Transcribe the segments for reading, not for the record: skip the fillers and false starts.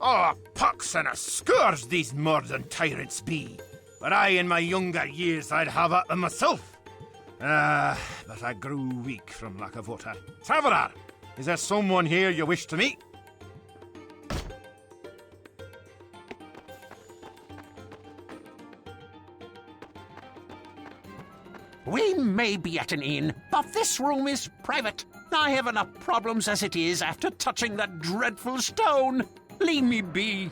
Oh, pox and a scourge these modern tyrants be. But I, in my younger years, I'd have at them myself. But I grew weak from lack of water. Traveller, is there someone here you wish to meet? We may be at an inn, but this room is private. I have enough problems as it is after touching that dreadful stone. Leave me be.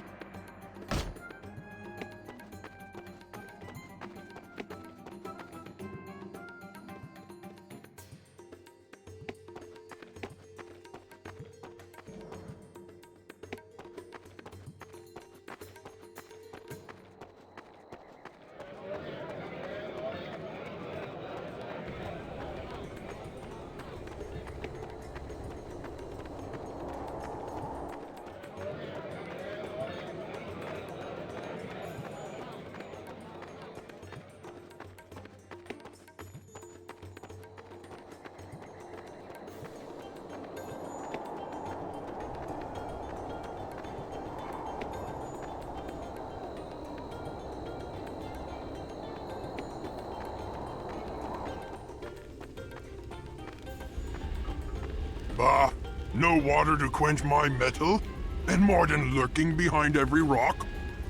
Bah, no water to quench my mettle, and Morden lurking behind every rock.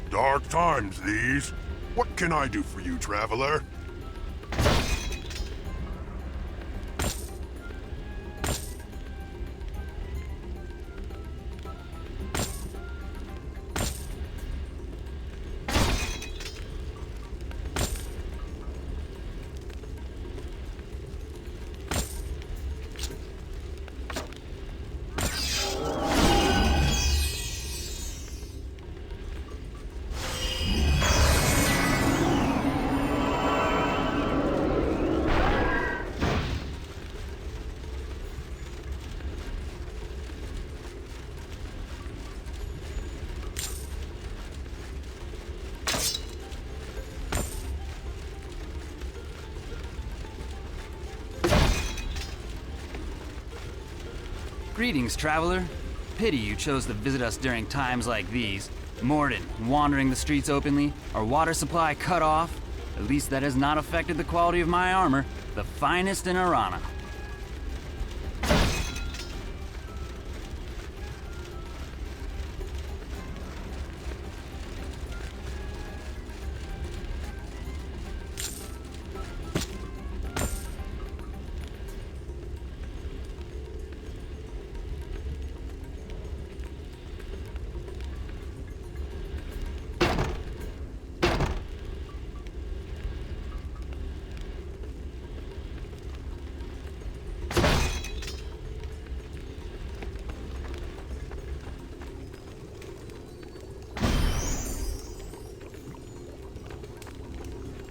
Dark times these. What can I do for you, traveler? Greetings, traveler. Pity you chose to visit us during times like these. Morden wandering the streets openly, our water supply cut off. At least that has not affected the quality of my armor, the finest in Arana.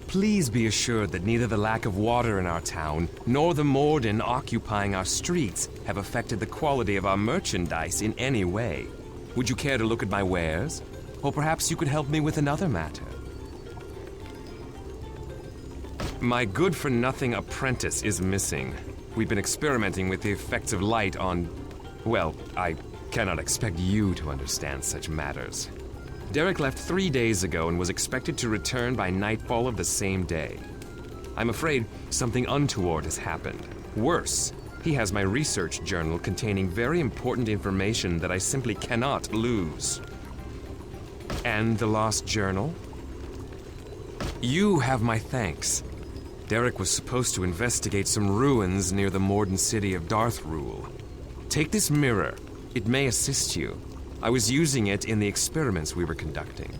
Please be assured that neither the lack of water in our town, nor the Morden occupying our streets have affected the quality of our merchandise in any way. Would you care to look at my wares? Or perhaps you could help me with another matter. My good-for-nothing apprentice is missing. We've been experimenting with the effects of light on... well, I cannot expect you to understand such matters. Derek left 3 days ago and was expected to return by nightfall of the same day. I'm afraid something untoward has happened. Worse, he has my research journal containing very important information that I simply cannot lose. And the lost journal? You have my thanks. Derek was supposed to investigate some ruins near the Morden city of Darthrule. Take this mirror. It may assist you. I was using it in the experiments we were conducting.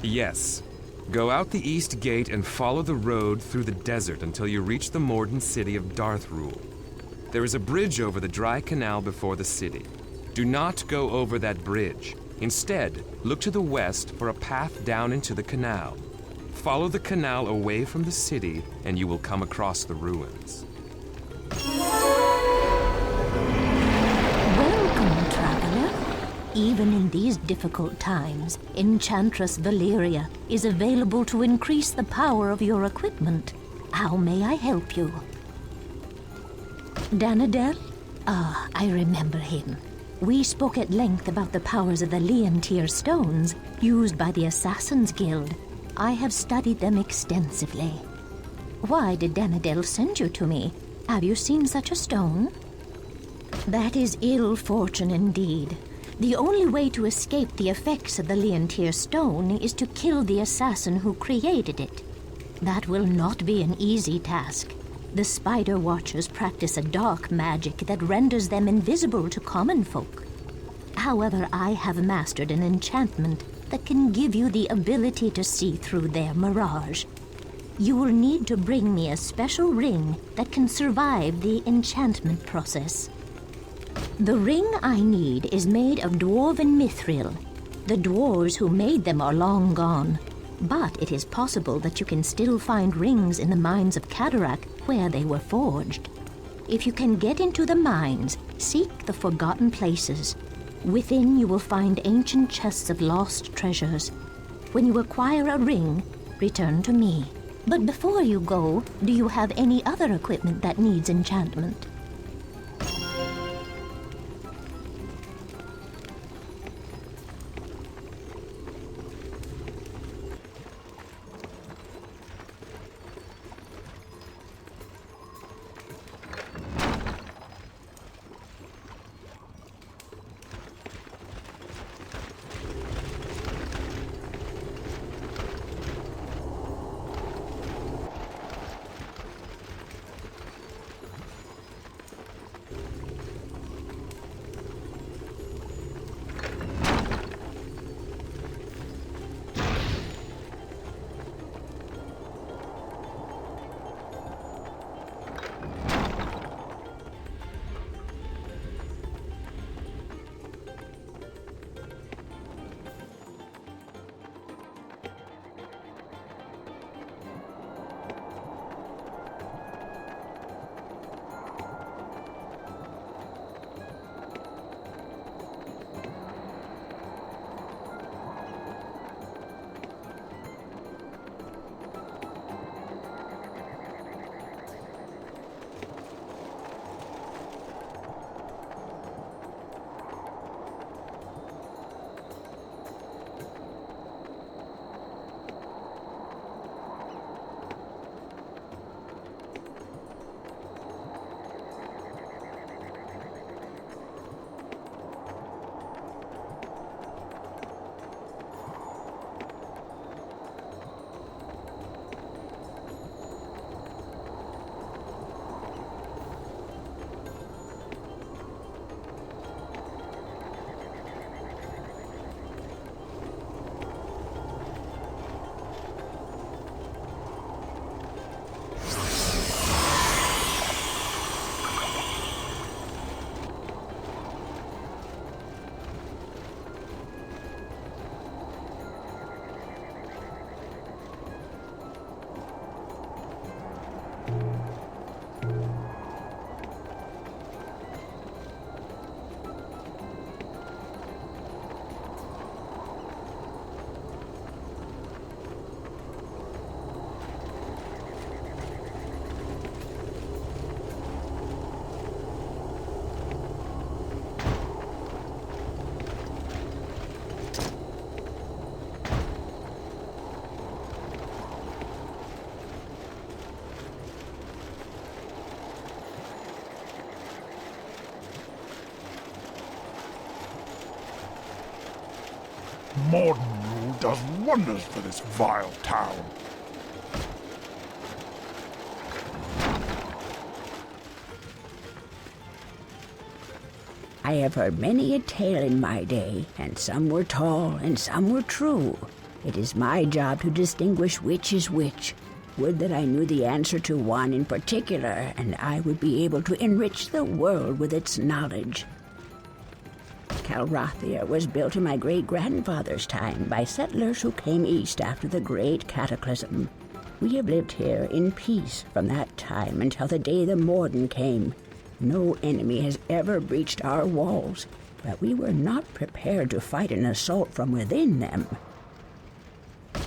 Yes. Go out the east gate and follow the road through the desert until you reach the Morden city of Darthrule. There is a bridge over the dry canal before the city. Do not go over that bridge. Instead, look to the west for a path down into the canal. Follow the canal away from the city and you will come across the ruins. Even in these difficult times, Enchantress Valeria is available to increase the power of your equipment. How may I help you? Danadel? Ah, I remember him. We spoke at length about the powers of the Leontier stones used by the Assassin's Guild. I have studied them extensively. Why did Danadel send you to me? Have you seen such a stone? That is ill fortune indeed. The only way to escape the effects of the Leontier stone is to kill the assassin who created it. That will not be an easy task. The Spider Watchers practice a dark magic that renders them invisible to common folk. However, I have mastered an enchantment that can give you the ability to see through their mirage. You will need to bring me a special ring that can survive the enchantment process. The ring I need is made of dwarven mithril. The dwarves who made them are long gone, but it is possible that you can still find rings in the mines of Cataract where they were forged. If you can get into the mines, seek the forgotten places. Within you will find ancient chests of lost treasures. When you acquire a ring, return to me. But before you go, do you have any other equipment that needs enchantment? Modern rule does wonders for this vile town. I have heard many a tale in my day, and some were tall and some were true. It is my job to distinguish which is which. Would that I knew the answer to one in particular, and I would be able to enrich the world with its knowledge. Calrathia was built in my great-grandfather's time by settlers who came east after the Great Cataclysm. We have lived here in peace from that time until the day the Morden came. No enemy has ever breached our walls, but we were not prepared to fight an assault from within them.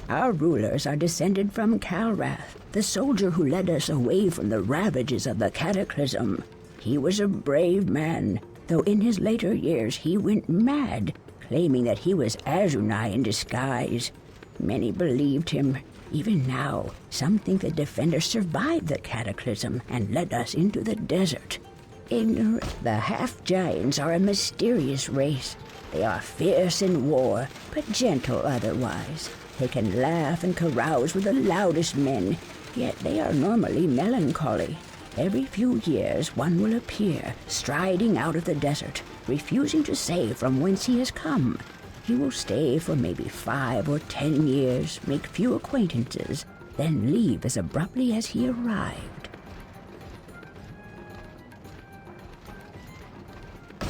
Our rulers are descended from Calrath, the soldier who led us away from the ravages of the Cataclysm. He was a brave man, though in his later years he went mad, claiming that he was Azunai in disguise. Many believed him. Even now, some think the Defenders survived the cataclysm and led us into the desert. Ignorant, the half-giants are a mysterious race. They are fierce in war, but gentle otherwise. They can laugh and carouse with the loudest men, yet they are normally melancholy. Every few years one will appear, striding out of the desert, refusing to say from whence he has come. He will stay for maybe 5 or 10 years, make few acquaintances, then leave as abruptly as he arrived.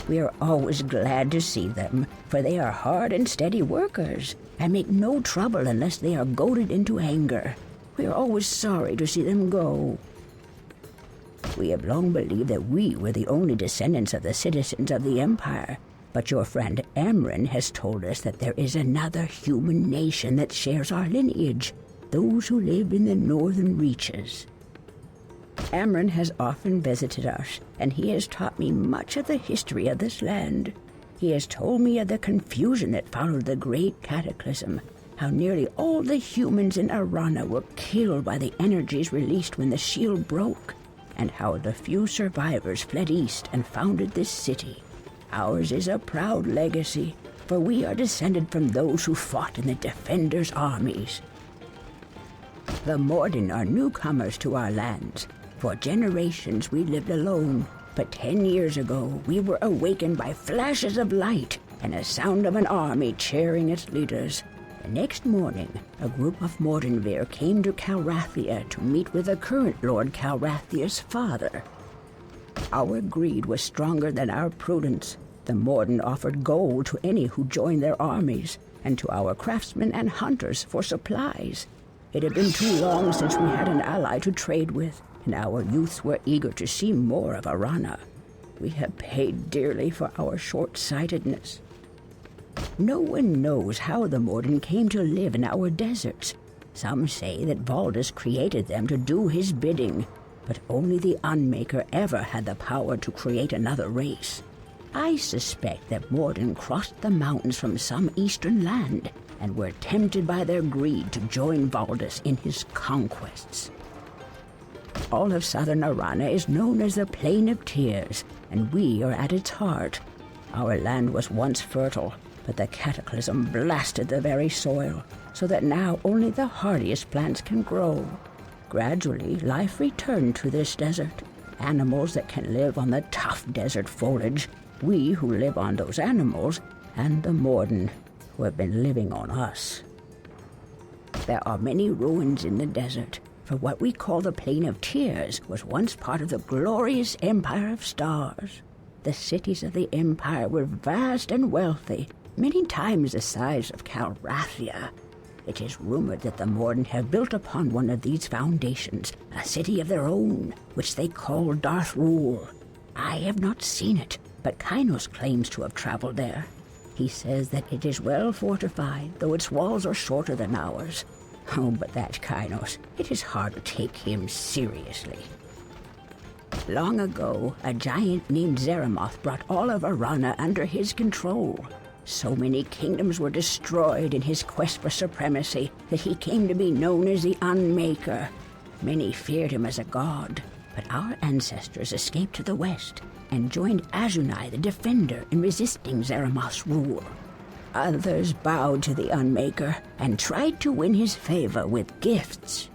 We are always glad to see them, for they are hard and steady workers, and make no trouble unless they are goaded into anger. We are always sorry to see them go. We have long believed that we were the only descendants of the citizens of the Empire, but your friend Amren has told us that there is another human nation that shares our lineage, those who live in the northern reaches. Amren has often visited us, and he has taught me much of the history of this land. He has told me of the confusion that followed the great cataclysm, how nearly all the humans in Arana were killed by the energies released when the shield broke, and how the few survivors fled east and founded this city. Ours is a proud legacy, for we are descended from those who fought in the Defenders' armies. The Morden are newcomers to our lands. For generations we lived alone, but 10 years ago we were awakened by flashes of light and a sound of an army cheering its leaders. The next morning, a group of Mordenvir came to Calrathia to meet with the current Lord Calrathia's father. Our greed was stronger than our prudence. The Morden offered gold to any who joined their armies, and to our craftsmen and hunters for supplies. It had been too long since we had an ally to trade with, and our youths were eager to see more of Arana. We have paid dearly for our short-sightedness. No one knows how the Morden came to live in our deserts. Some say that Valdis created them to do his bidding, but only the Unmaker ever had the power to create another race. I suspect that Morden crossed the mountains from some eastern land and were tempted by their greed to join Valdis in his conquests. All of southern Arana is known as the Plain of Tears, and we are at its heart. Our land was once fertile, but the cataclysm blasted the very soil, so that now only the hardiest plants can grow. Gradually, life returned to this desert. Animals that can live on the tough desert foliage, we who live on those animals, and the Morden, who have been living on us. There are many ruins in the desert, for what we call the Plain of Tears was once part of the glorious Empire of Stars. The cities of the Empire were vast and wealthy, many times the size of Calrathia. It is rumored that the Morden have built upon one of these foundations a city of their own, which they call Darthrul. I have not seen it, but Kynos claims to have traveled there. He says that it is well fortified, though its walls are shorter than ours. Oh, but that Kynos, it is hard to take him seriously. Long ago, a giant named Zeramoth brought all of Arana under his control. So many kingdoms were destroyed in his quest for supremacy that he came to be known as the Unmaker. Many feared him as a god, but our ancestors escaped to the west and joined Azunai the Defender in resisting Zeramoth's rule. Others bowed to the Unmaker and tried to win his favor with gifts.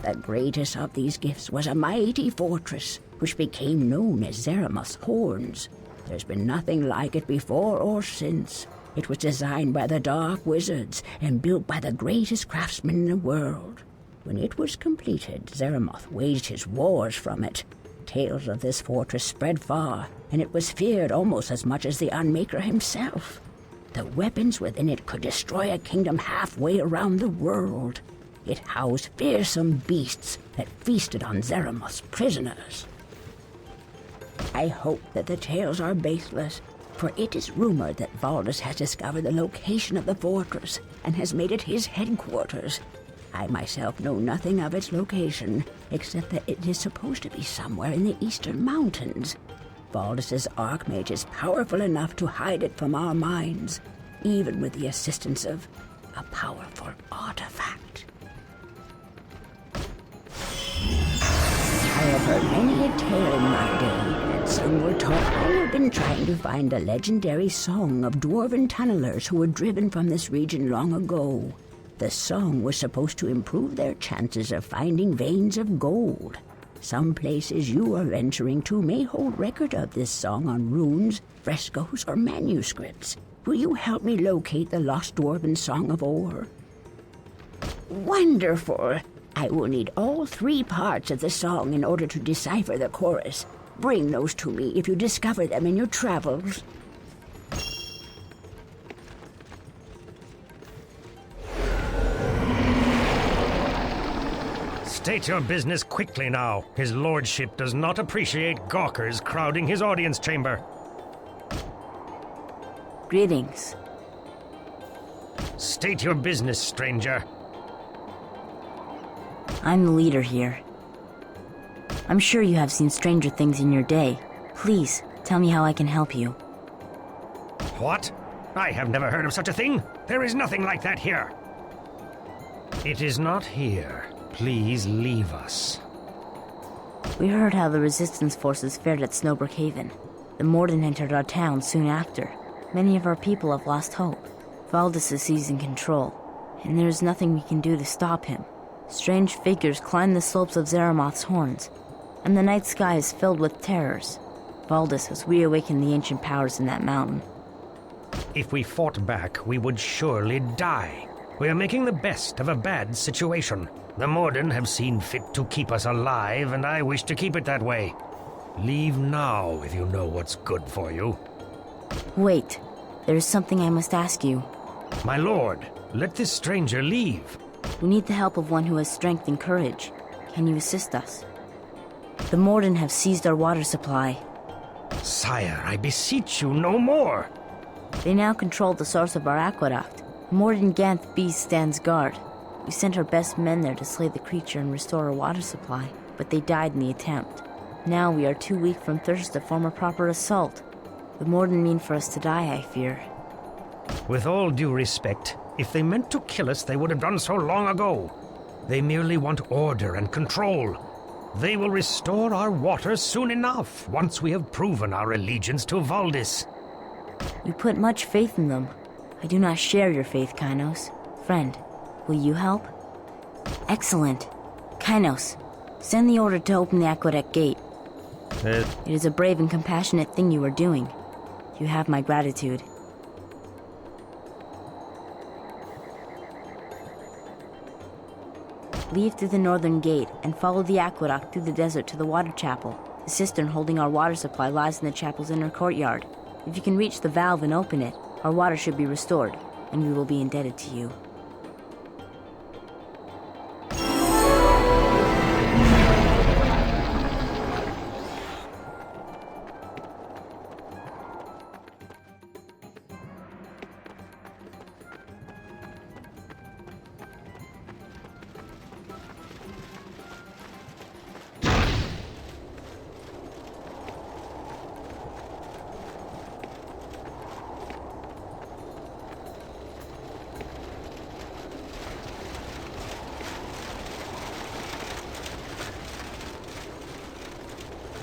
The greatest of these gifts was a mighty fortress, which became known as Zeramoth's Horns. There's been nothing like it before or since. It was designed by the Dark Wizards and built by the greatest craftsmen in the world. When it was completed, Zeramoth waged his wars from it. Tales of this fortress spread far, and it was feared almost as much as the Unmaker himself. The weapons within it could destroy a kingdom halfway around the world. It housed fearsome beasts that feasted on Zeramoth's prisoners. I hope that the tales are baseless, for it is rumored that Valdis has discovered the location of the fortress and has made it his headquarters. I myself know nothing of its location, except that it is supposed to be somewhere in the eastern mountains. Valdis's Archmage is powerful enough to hide it from our minds, even with the assistance of a powerful artifact. I have heard many a tale in my day, and some were taught I have been trying to find a legendary song of dwarven tunnelers who were driven from this region long ago. The song was supposed to improve their chances of finding veins of gold. Some places you are venturing to may hold record of this song on runes, frescoes, or manuscripts. Will you help me locate the lost dwarven song of ore? Wonderful! I will need all 3 parts of the song in order to decipher the chorus. Bring those to me if you discover them in your travels. State your business quickly now. His lordship does not appreciate gawkers crowding his audience chamber. Greetings. State your business, stranger. I'm the leader here. I'm sure you have seen stranger things in your day. Please, tell me how I can help you. What? I have never heard of such a thing. There is nothing like that here. It is not here. Please leave us. We heard how the Resistance forces fared at Snowbrook Haven. The Morden entered our town soon after. Many of our people have lost hope. Valdis is seizing control, and there is nothing we can do to stop him. Strange figures climb the slopes of Zeramoth's horns, and the night sky is filled with terrors. Valdis has reawakened the ancient powers in that mountain. If we fought back, we would surely die. We are making the best of a bad situation. The Morden have seen fit to keep us alive, and I wish to keep it that way. Leave now if you know what's good for you. Wait, there is something I must ask you. My lord, let this stranger leave. We need the help of one who has strength and courage. Can you assist us? The Morden have seized our water supply. Sire, I beseech you no more. They now control the source of our aqueduct. Morden Ganth Beast stands guard. We sent our best men there to slay the creature and restore our water supply, but they died in the attempt. Now we are too weak from thirst to form a proper assault. The Morden mean for us to die, I fear. With all due respect, if they meant to kill us, they would have done so long ago. They merely want order and control. They will restore our water soon enough, once we have proven our allegiance to Valdis. You put much faith in them. I do not share your faith, Kainos. Friend, will you help? Excellent. Kainos, send the order to open the aqueduct gate. It is a brave and compassionate thing you are doing. You have my gratitude. Leave through the northern gate and follow the aqueduct through the desert to the water chapel. The cistern holding our water supply lies in the chapel's inner courtyard. If you can reach the valve and open it, our water should be restored, and we will be indebted to you.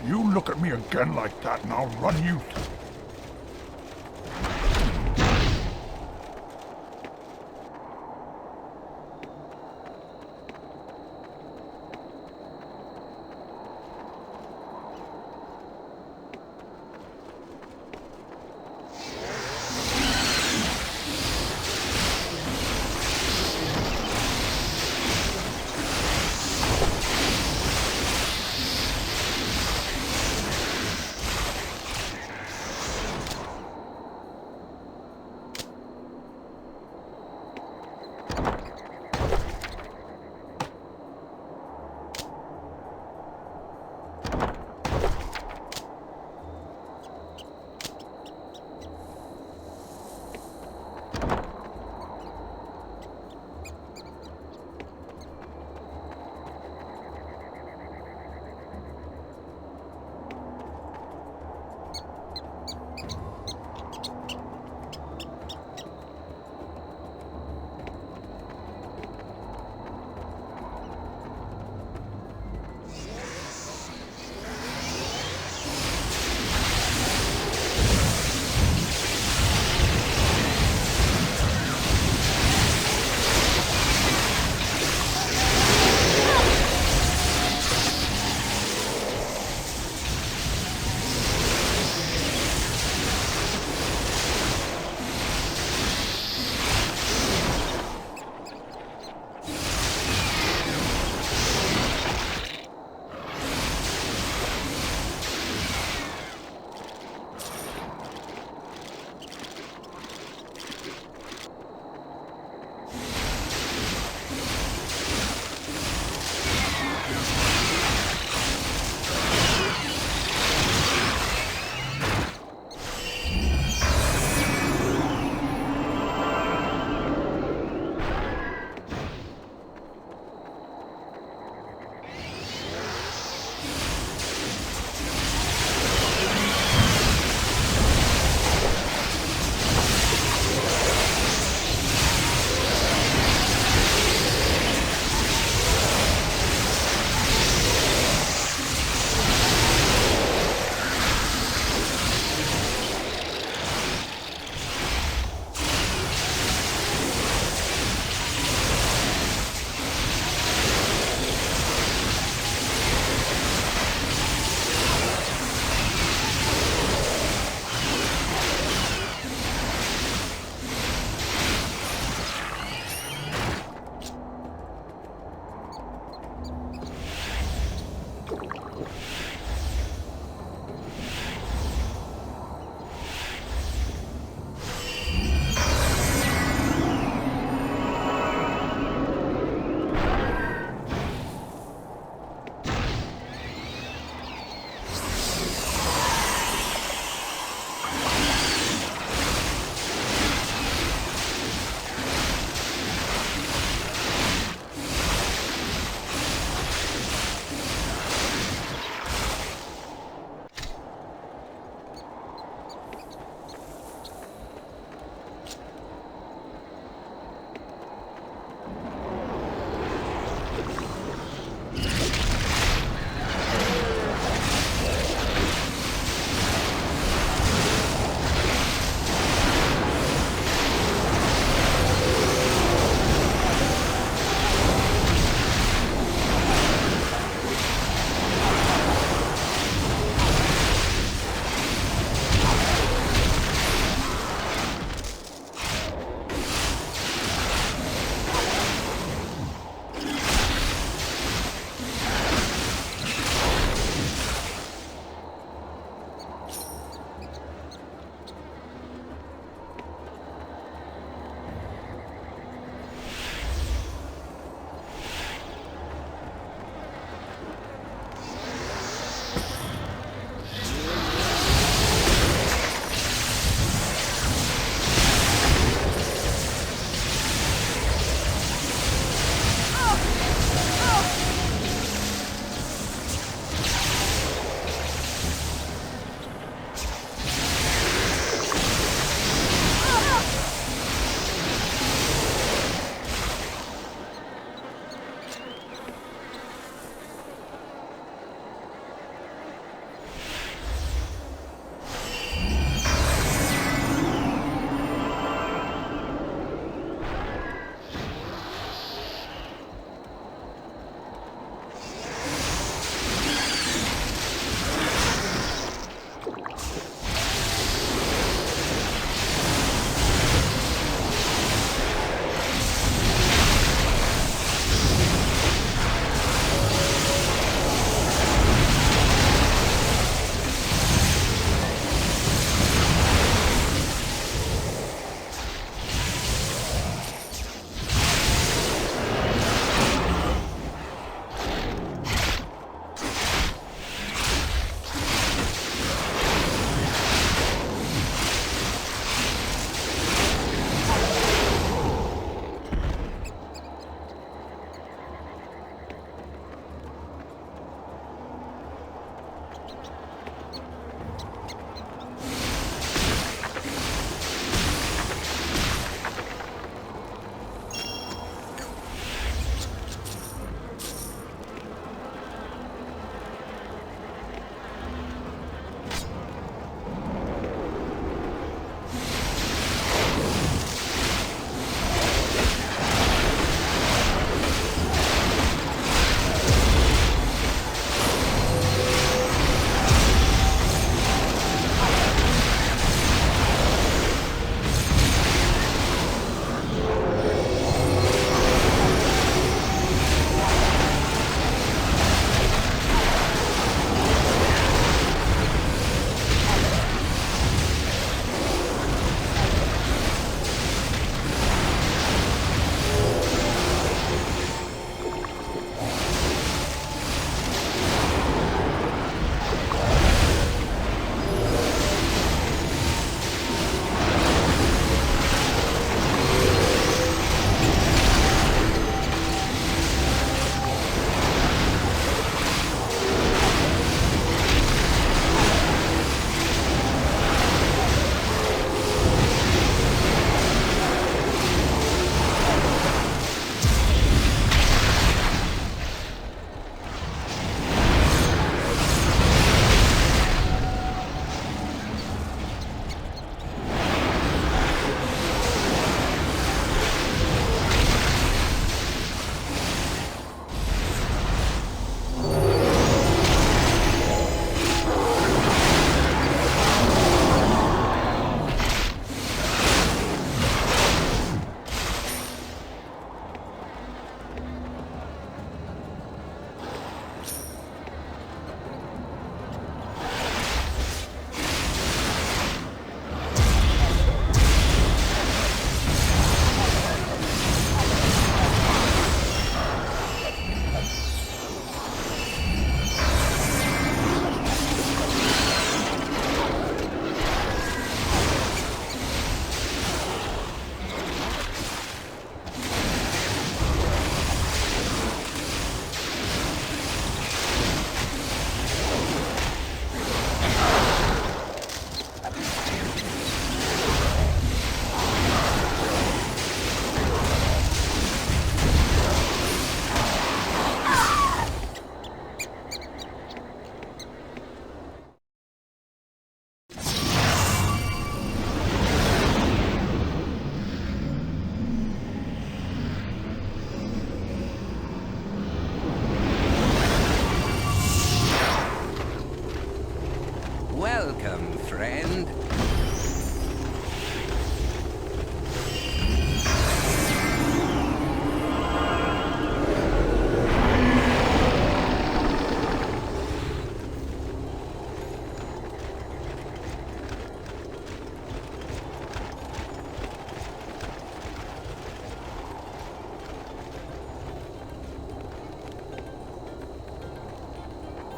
You look at me again like that and I'll run you.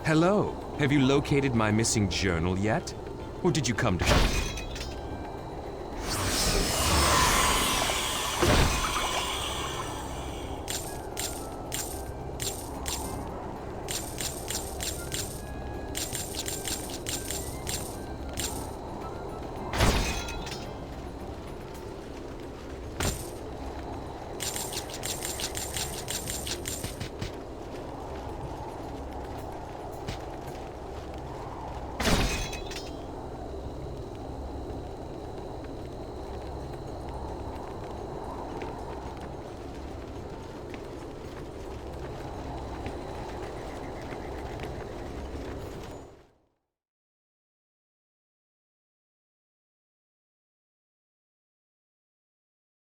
Hello. Have you located my missing journal yet? Or did you come to...